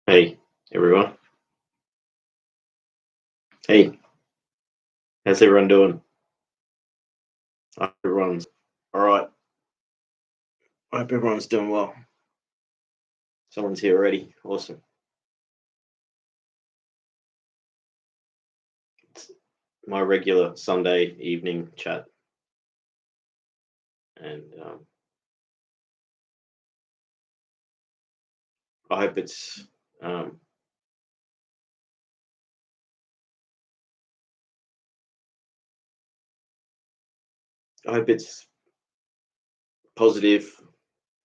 Hey, everyone. Hey, how's everyone doing? I hope everyone's all right. I hope everyone's doing well. Someone's here already. Awesome. It's my regular Sunday evening chat, and I hope it's um, I hope it's positive.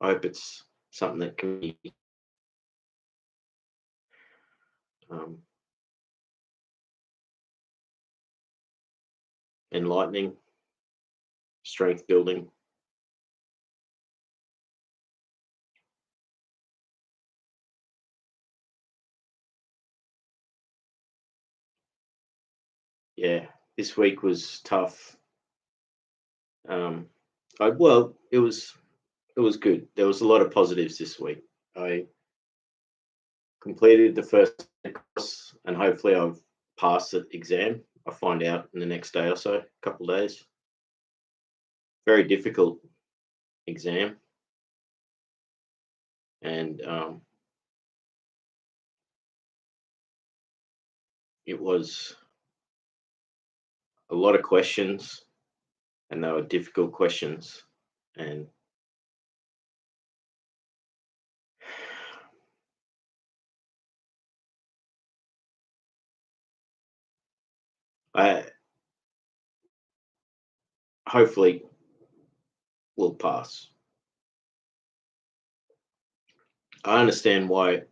I hope it's something that can be um, enlightening, strength building. Yeah, this week was tough. Um, it was good. There was a lot of positives this week. I completed the first course, and hopefully I've passed the exam. I'll find out in the next day or so, a couple of days. Very difficult exam, and it was a lot of questions, and they were difficult questions. And I hopefully will pass. I understand why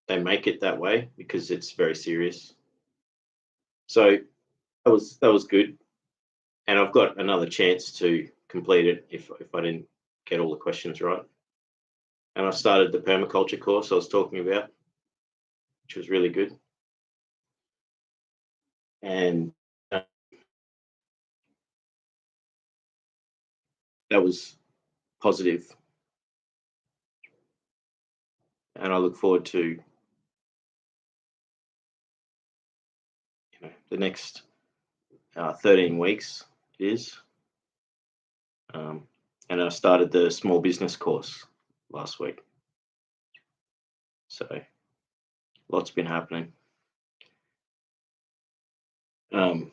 they make it that way because it's very serious. So that was good, and I've got another chance to complete it if I didn't get all the questions right. And I started the permaculture course I was talking about, which was really good. And that was positive. And I look forward to the next 13 weeks. It is, um, and I started the small business course last week. So lots been happening. Um,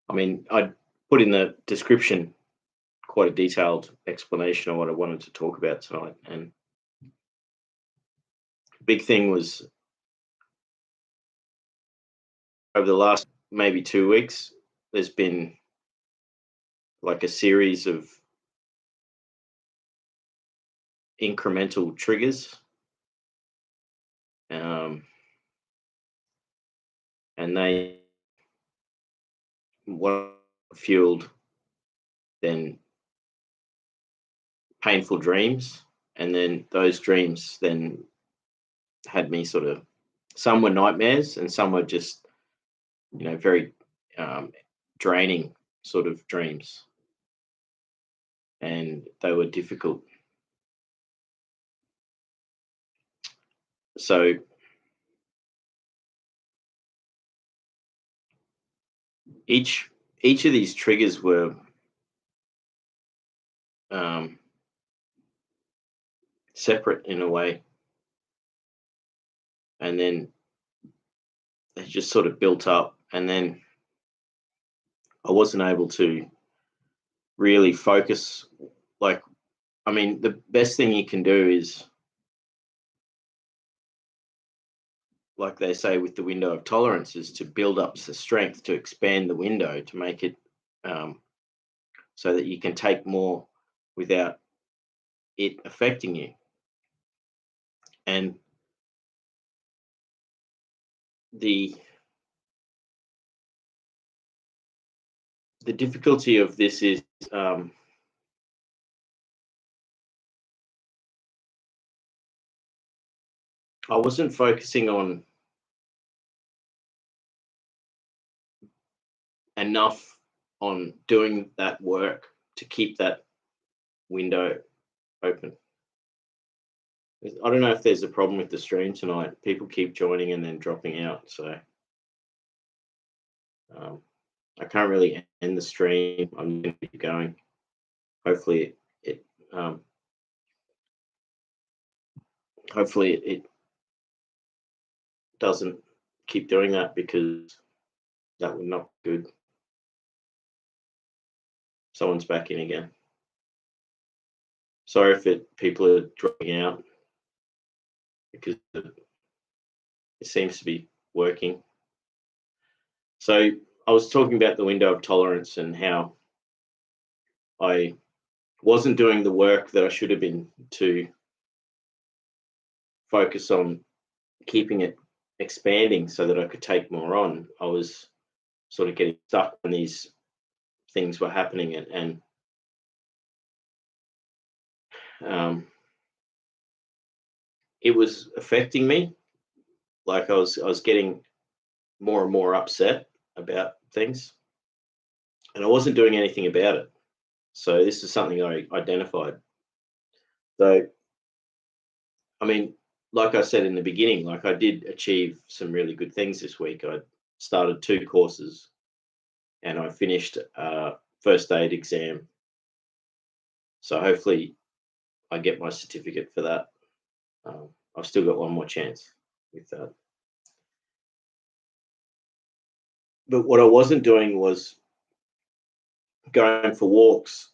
I mean, I put in the description quite a detailed explanation of what I wanted to talk about tonight. And the big thing was over the last maybe 2 weeks, there's been like a series of incremental triggers. Um, and they what fueled then painful dreams, and then those dreams then had me sort of, some were nightmares and some were just very um, draining sort of dreams, and they were difficult. So each each of these triggers were um, separate in a way, and then they just sort of built up, and then I wasn't able to really focus. Like, I mean, the best thing you can do is, like they say with the window of tolerance, is to build up the strength to expand the window to make it um, so that you can take more without it affecting you. And the the difficulty of this is um, I wasn't focusing on enough on doing that work to keep that window open. I don't know if there's a problem with the stream tonight. People keep joining and then dropping out, so um, I can't really end the stream. I'm going to keep going. Hopefully, it um, hopefully it doesn't keep doing that, because that would not be good. Someone's back in again. Sorry if people are dropping out, because it seems to be working. So I was talking about the window of tolerance and how I wasn't doing the work that I should have been to focus on keeping it expanding so that I could take more on. I was sort of getting stuck when these things were happening, and it was affecting me. Like, I was getting more and more upset about things, and I wasn't doing anything about it. So this is something I identified. So, I mean, like I said in the beginning, like, I did achieve some really good things this week. I started 2 courses, and I finished first aid exam. So hopefully I get my certificate for that. I've still got one more chance with that. But what I wasn't doing was going for walks,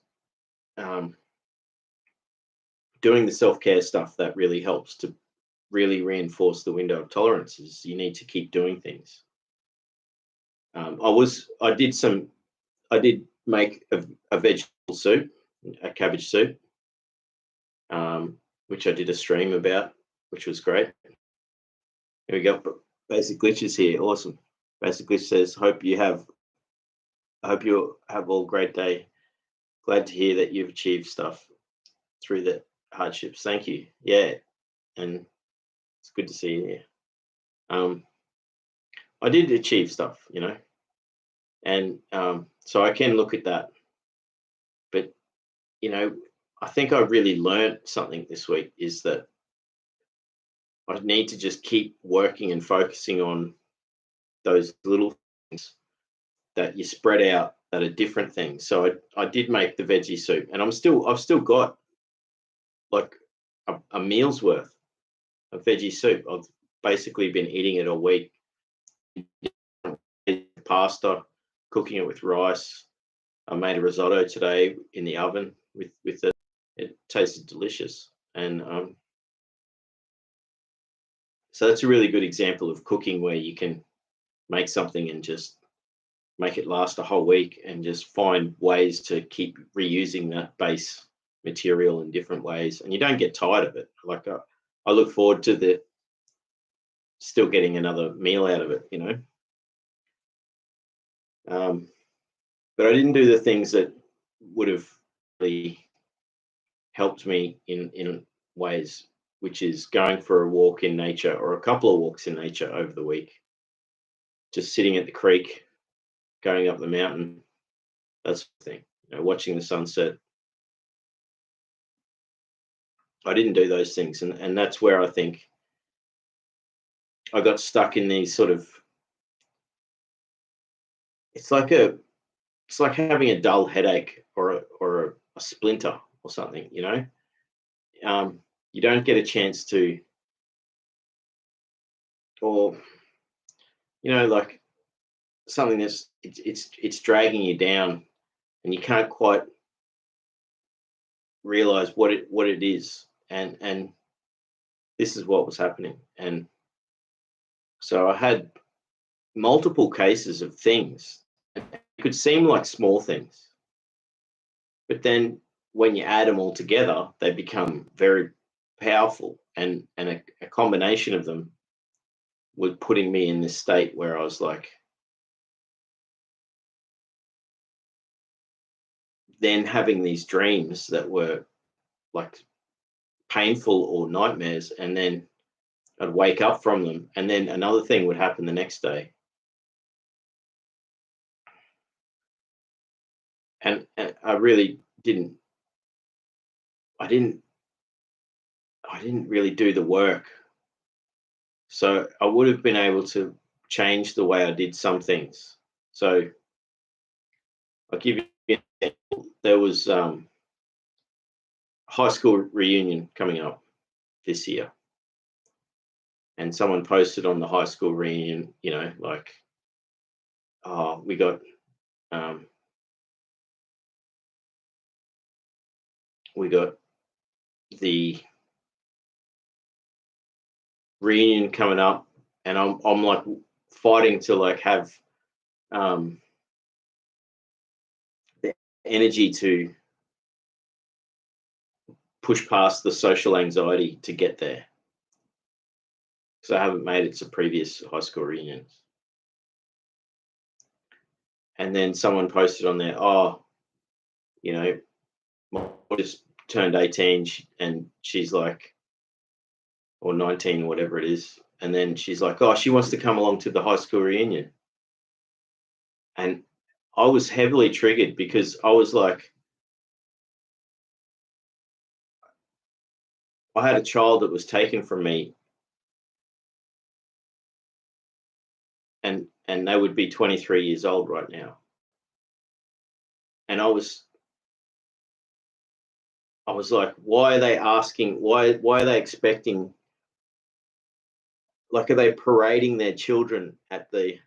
um, doing the self-care stuff that really helps to really reinforce the window of tolerance. Is you need to keep doing things. I did make a vegetable soup, a cabbage soup, which I did a stream about, which was great. Here we go. Basic glitches here. Awesome. Basic glitch says, I hope you have all great day. Glad to hear that you've achieved stuff through the hardships. Thank you. Yeah, and it's good to see you here. I did achieve stuff, and so I can look at that. But I think I really learned something this week, is that I need to just keep working and focusing on those little things that you spread out that are different things. So I did make the veggie soup, and I've still got like a meal's worth of veggie soup. I've basically been eating it all week. Pasta, cooking it with rice. I made a risotto today in the oven with it. It tasted delicious, and so that's a really good example of cooking where you can make something and just make it last a whole week, and just find ways to keep reusing that base material in different ways, and you don't get tired of it. Like, I look forward to the still getting another meal out of it. But I didn't do the things that would have really helped me in ways, which is going for a walk in nature, or a couple of walks in nature over the week, just sitting at the creek, going up the mountain, that sort of thing, watching the sunset. I didn't do those things, and that's where I think I got stuck in these sort of. It's like having a dull headache, or a splinter or something. You don't get a chance to, or like something it's dragging you down, and you can't quite realize what it is, and this is what was happening. And so I had multiple cases of things. It could seem like small things, but then when you add them all together, they become very powerful, and a combination of them was putting me in this state where I was like, then having these dreams that were like painful or nightmares, and then I'd wake up from them, and then another thing would happen the next day. And I really didn't, I didn't I didn't really do the work. So I would have been able to change the way I did some things. So I'll give you an example. There was high school reunion coming up this year, and someone posted on the high school reunion, like, oh, um, we got the reunion coming up, and I'm like fighting to like have the energy to push past the social anxiety to get there, because I haven't made it to previous high school reunions. And then someone posted on there, oh, my daughter just turned 18, and she's like, or 19, whatever it is. And then she's like, oh, she wants to come along to the high school reunion. And I was heavily triggered because I was like, I had a child that was taken from me, and they would be 23 years old right now. And I was like, why are they asking? Why are they expecting? Like, are they parading their children at the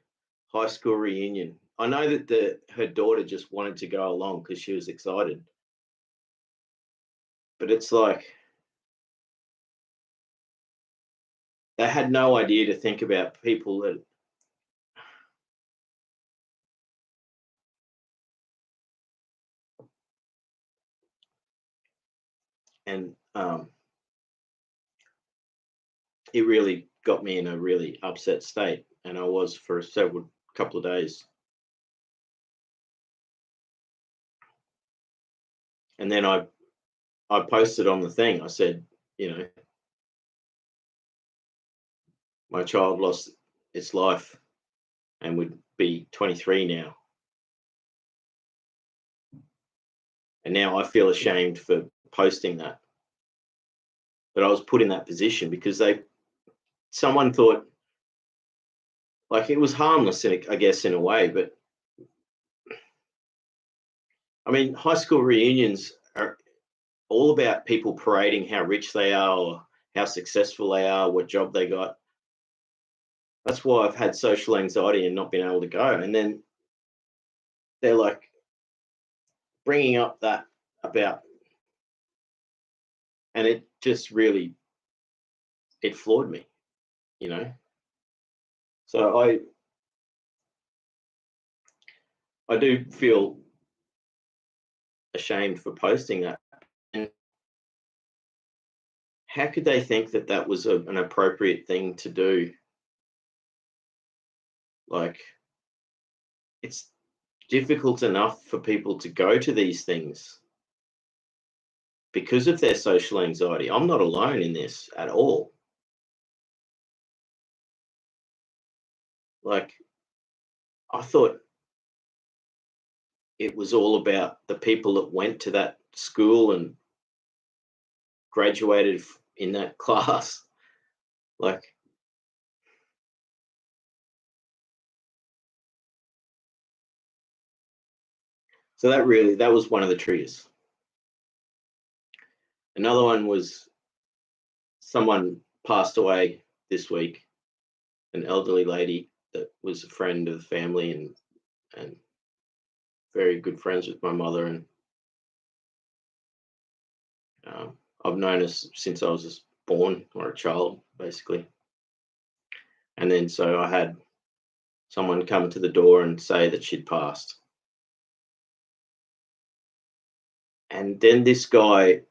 high school reunion? I know that her daughter just wanted to go along because she was excited, but it's like they had no idea to think about people that. And it really got me in a really upset state, and I was for several couple of days. And then I posted on the thing. I said, my child lost its life and would be 23 now. And now I feel ashamed for posting that. But I was put in that position because someone thought, like, it was harmless, I guess, in a way. But I mean, high school reunions are all about people parading how rich they are or how successful they are, what job they got. That's why I've had social anxiety and not been able to go. And then they're like bringing up that about, and it just really, it floored me, you know. So I do feel ashamed for posting that. And how could they think that that was an appropriate thing to do? Like, it's difficult enough for people to go to these things because of their social anxiety. I'm not alone in this at all. Like, I thought it was all about the people that went to that school and graduated in that class. Like, so that was one of the triggers. Another one was someone passed away this week, an elderly lady that was a friend of the family and very good friends with my mother. And I've known her since I was born, or a child, basically. And then so I had someone come to the door and say that she'd passed. And then this guy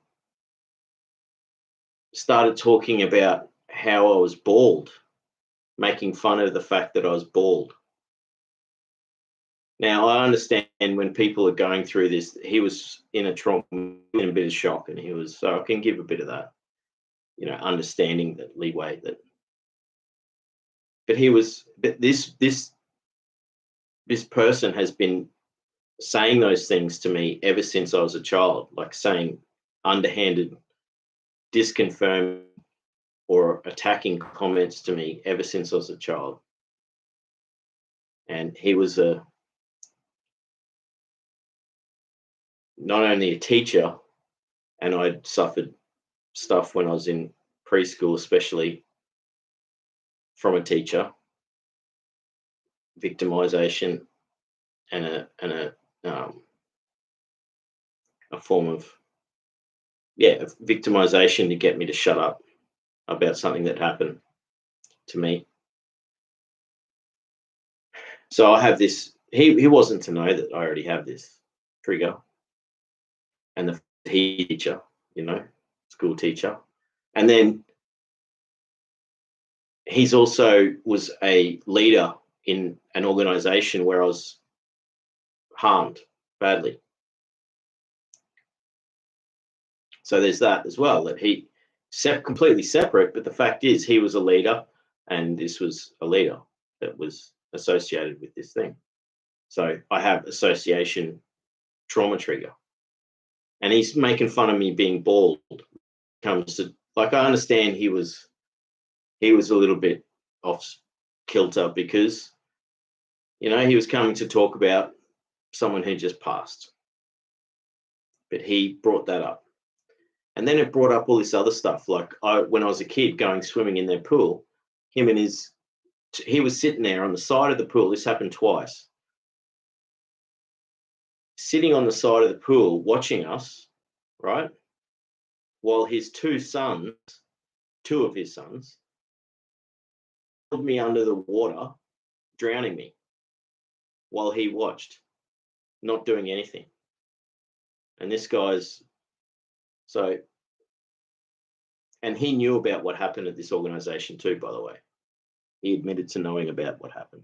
started talking about how I was bald, making fun of the fact that I was bald. Now, I understand when people are going through this, he was in a trauma, in a bit of shock, and so I can give a bit of that, understanding that leeway that. But this person has been saying those things to me ever since I was a child, like saying underhanded, disconfirming or attacking comments to me ever since I was a child. And he was not only a teacher, and I'd suffered stuff when I was in preschool, especially from a teacher, victimization, and a form of victimization to get me to shut up about something that happened to me. So I have this. He wasn't to know that I already have this trigger, and the teacher, school teacher, and then he's also was a leader in an organization where I was harmed badly. So there's that as well, that he completely separate, but the fact is he was a leader and this was a leader that was associated with this thing. So I have association trauma trigger. And he's making fun of me being bald. Comes to, like, I understand he was a little bit off kilter because, he was coming to talk about someone who just passed. But he brought that up. And then it brought up all this other stuff. Like when I was a kid going swimming in their pool, he was sitting there on the side of the pool. This happened twice. Sitting on the side of the pool watching us, right? While his two of his sons, held me under the water, drowning me while he watched, not doing anything. And this guy's and he knew about what happened at this organization too, by the way. He admitted to knowing about what happened.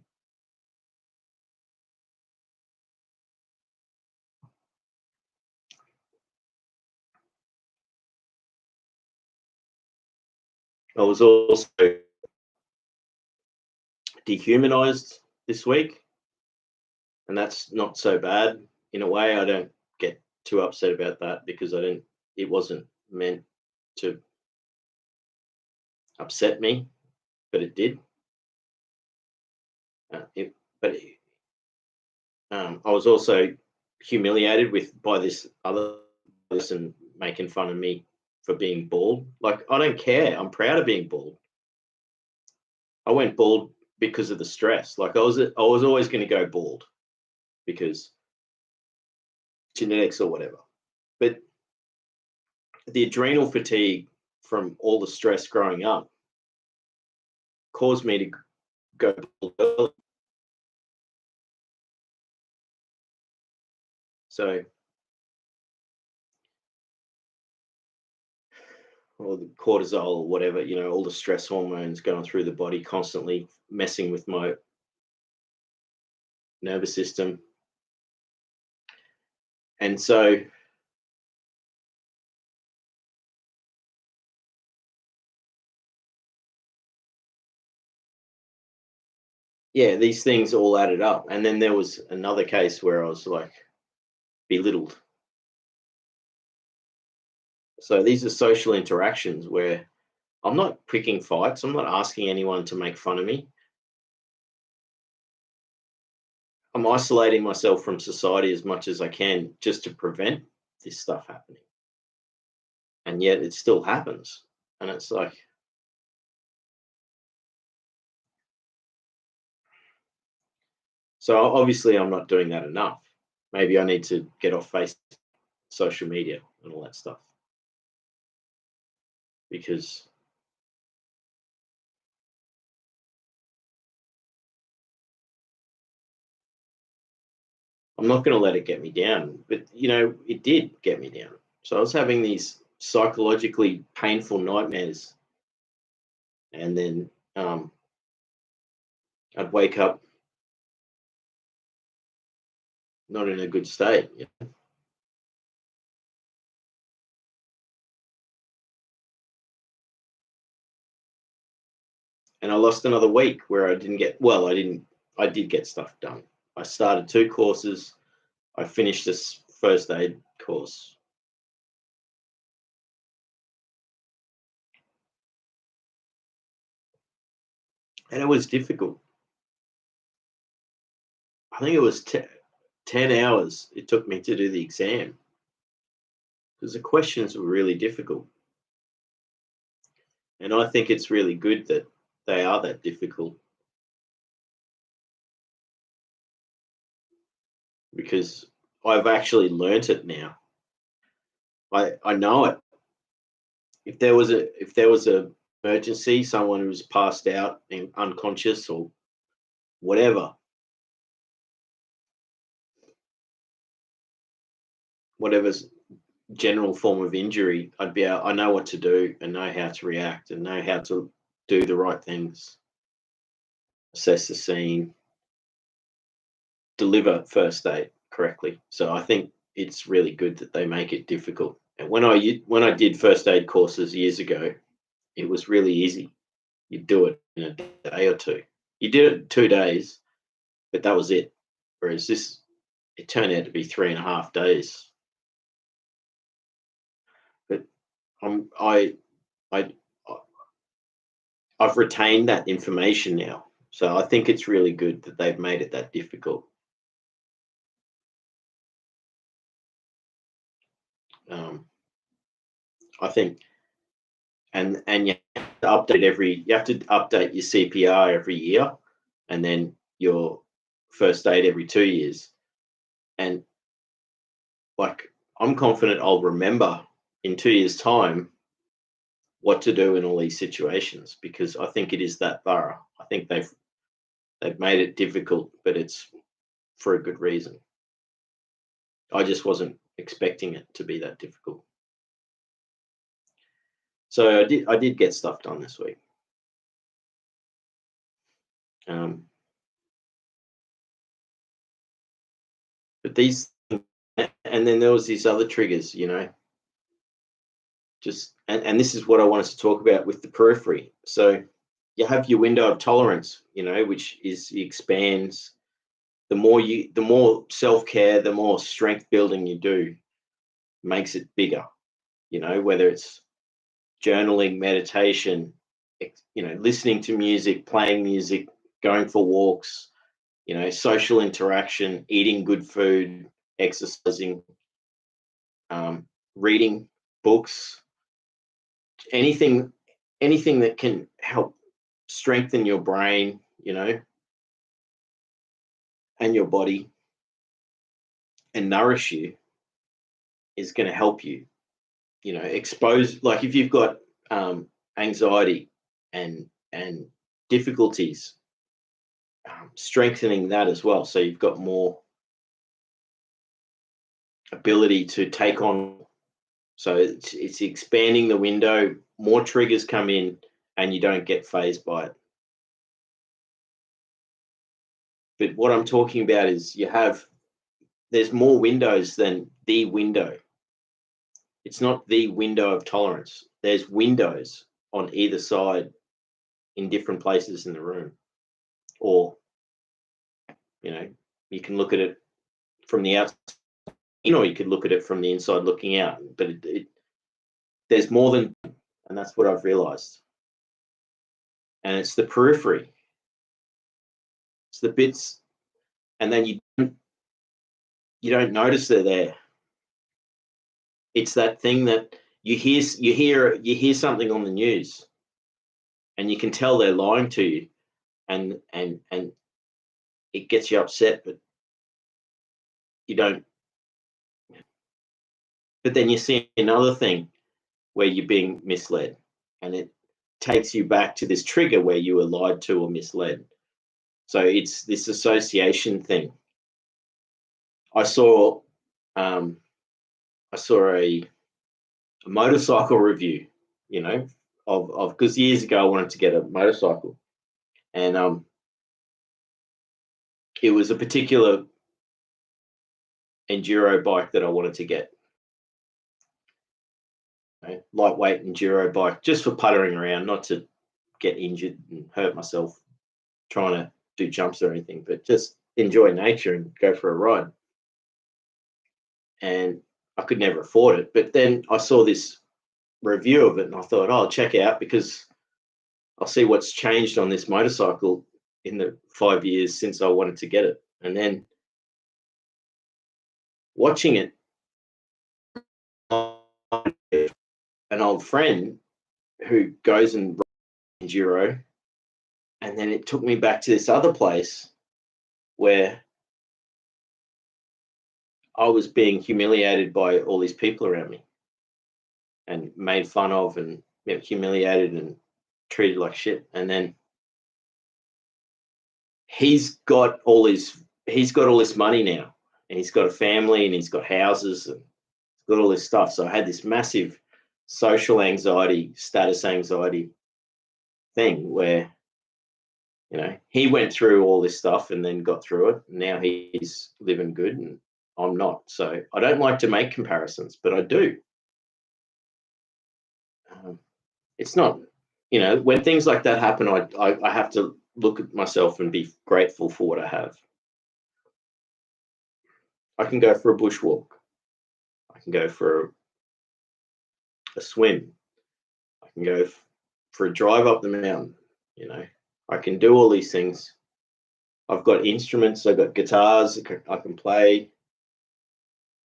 I was also dehumanized this week, and that's not so bad. In a way, I don't get too upset about that because it wasn't meant to upset me, but it did. I was also humiliated by this other person making fun of me for being bald. Like, I don't care. I'm proud of being bald. I went bald because of the stress. Like, I was always going to go bald because genetics or whatever. But the adrenal fatigue from all the stress growing up caused me to go bald early. So, or the cortisol or whatever, all the stress hormones going through the body constantly messing with my nervous system. And so these things all added up. And then there was another case where I was like belittled. So these are social interactions where I'm not picking fights. I'm not asking anyone to make fun of me. I'm isolating myself from society as much as I can just to prevent this stuff happening. And yet it still happens. And it's like, so obviously I'm not doing that enough. Maybe I need to get off social media and all that stuff. Because I'm not going to let it get me down. But, it did get me down. So I was having these psychologically painful nightmares. And then I'd wake up not in a good state. And I lost another week where I did get stuff done. I started 2 courses. I finished this first aid course. and it was difficult. I think it was 10 hours it took me to do the exam because the questions were really difficult. And I think it's really good that they are that difficult because I've actually learnt it now. I know it. If there was a emergency, someone who was passed out and unconscious or whatever, whatever's general form of injury, I know what to do and know how to react and know how to do the right things, assess the scene, deliver first aid correctly. So I think it's really good that they make it difficult. And when I did first aid courses years ago, it was really easy. You'd do it in a day or two. You did it in 2 days, but that was it. Whereas this, it turned out to be 3.5 days. But I'm I I've retained that information now, so I think it's really good that they've made it that difficult. Um, I think, and you have to update your CPR every year, and then your first aid every 2 years. And like, I'm confident I'll remember in 2 years' time what to do in all these situations because I think it is that thorough. I think they've made it difficult, but it's for a good reason. I just wasn't expecting it to be that difficult. So I did get stuff done this week. Um, but these, and then there was these other triggers, just and this is what I wanted to talk about with the periphery. So you have your window of tolerance, which expands. The more self-care, the more strength building you do, makes it bigger. Whether it's journaling, meditation, listening to music, playing music, going for walks, social interaction, eating good food, exercising, reading books, anything, anything that can help strengthen your brain, and your body and nourish you is going to help you, expose, like if you've got anxiety and difficulties, strengthening that as well. So you've got more ability to take on. So it's expanding the window, more triggers come in and you don't get phased by it. But what I'm talking about is there's more windows than the window. It's not the window of tolerance. There's windows on either side in different places in the room. Or, you can look at it from the outside, or you could look at it from the inside looking out. But there's more than, and that's what I've realized. And it's the periphery. It's the bits, and then you don't notice they're there. It's that thing that you hear something on the news, and you can tell they're lying to you, and it gets you upset, but you don't. But then you see another thing where you're being misled, and it takes you back to this trigger where you were lied to or misled. So it's this association thing. I saw a motorcycle review, of because years ago I wanted to get a motorcycle, and it was a particular enduro bike that I wanted to get, lightweight enduro bike, just for puttering around, not to get injured and hurt myself trying to do jumps or anything, but just enjoy nature and go for a ride. And I could never afford it, but then I saw this review of it and I thought, oh, I'll check it out because I'll see what's changed on this motorcycle in the 5 years since I wanted to get it. And then watching it, an old friend who goes and rides enduro, and then it took me back to this other place where I was being humiliated by all these people around me and made fun of and humiliated and treated like shit. And then he's got all this money now, and he's got a family, and he's got houses, and he's got all this stuff. So I had this massive social anxiety, status anxiety thing where, he went through all this stuff and then got through it. And now he's living good and I'm not. So I don't like to make comparisons, but I do. It's not, when things like that happen, I have to look at myself and be grateful for what I have. I can go for a bushwalk. I can go for a swim. I can go for a drive up the mountain. I can do all these things. I've got instruments. I've got guitars. I can play.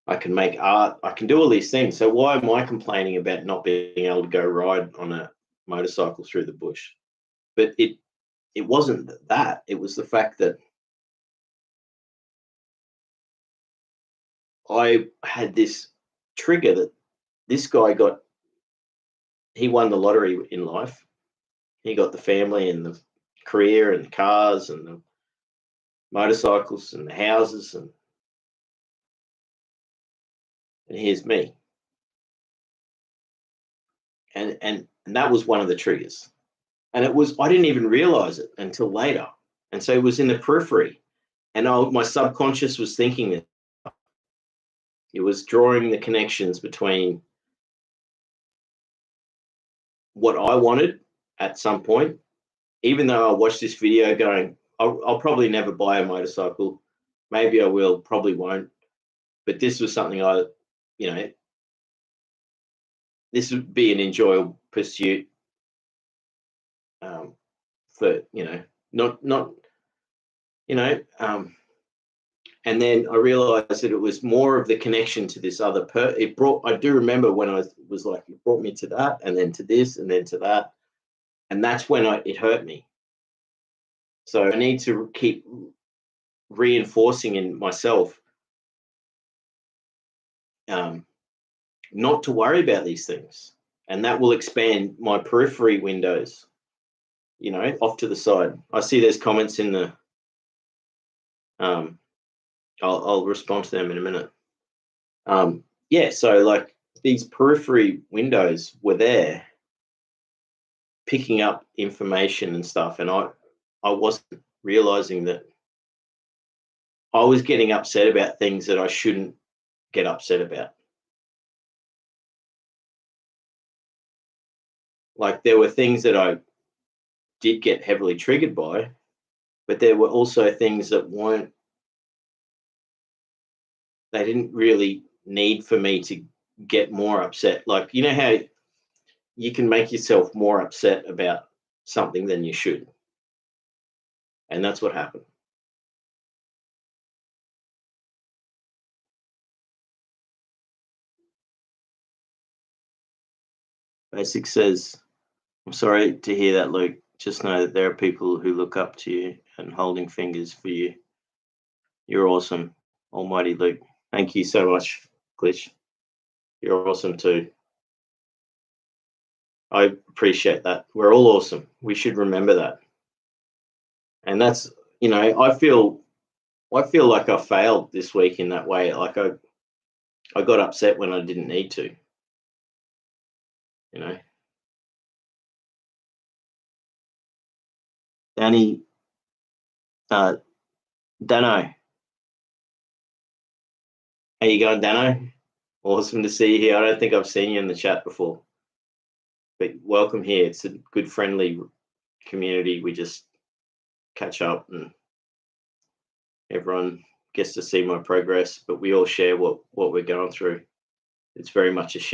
I can make art. I can do all these things. So why am I complaining about not being able to go ride on a motorcycle through the bush? But it wasn't that. It was the fact that I had this trigger that this guy he won the lottery in life. He got the family and the career and the cars and the motorcycles and the houses, and here's me. And that was one of the triggers. And I didn't even realize it until later. And so it was in the periphery. And my subconscious was thinking it. It was drawing the connections between what I wanted at some point, even though I watched this video going, I'll probably never buy a motorcycle. Maybe I will, probably won't. But this was something this would be an enjoyable pursuit for, not. And then I realized that it was more of the connection to this other I do remember when I was like, it brought me to that, and then to this, and then to that. And that's when it hurt me. So I need to keep reinforcing in myself not to worry about these things. And that will expand my periphery windows, off to the side. I see there's comments in the, I'll respond to them in a minute. So like these periphery windows were there picking up information and stuff. And I wasn't realizing that I was getting upset about things that I shouldn't get upset about. Like there were things that I did get heavily triggered by, but there were also things that they didn't really need for me to get more upset. Like, how you can make yourself more upset about something than you should. And that's what happened. Basic says, I'm sorry to hear that, Luke. Just know that there are people who look up to you and holding fingers for you. You're awesome, almighty Luke. Thank you so much, Glitch. You're awesome too. I appreciate that. We're all awesome. We should remember that. And that's, I feel like I failed this week in that way. Like I got upset when I didn't need to. Danny, Dano. How you going, Dano? Awesome to see you here. I don't think I've seen you in the chat before, but welcome here. It's a good, friendly community. We just catch up and everyone gets to see my progress, but we all share what we're going through. It's very much a share.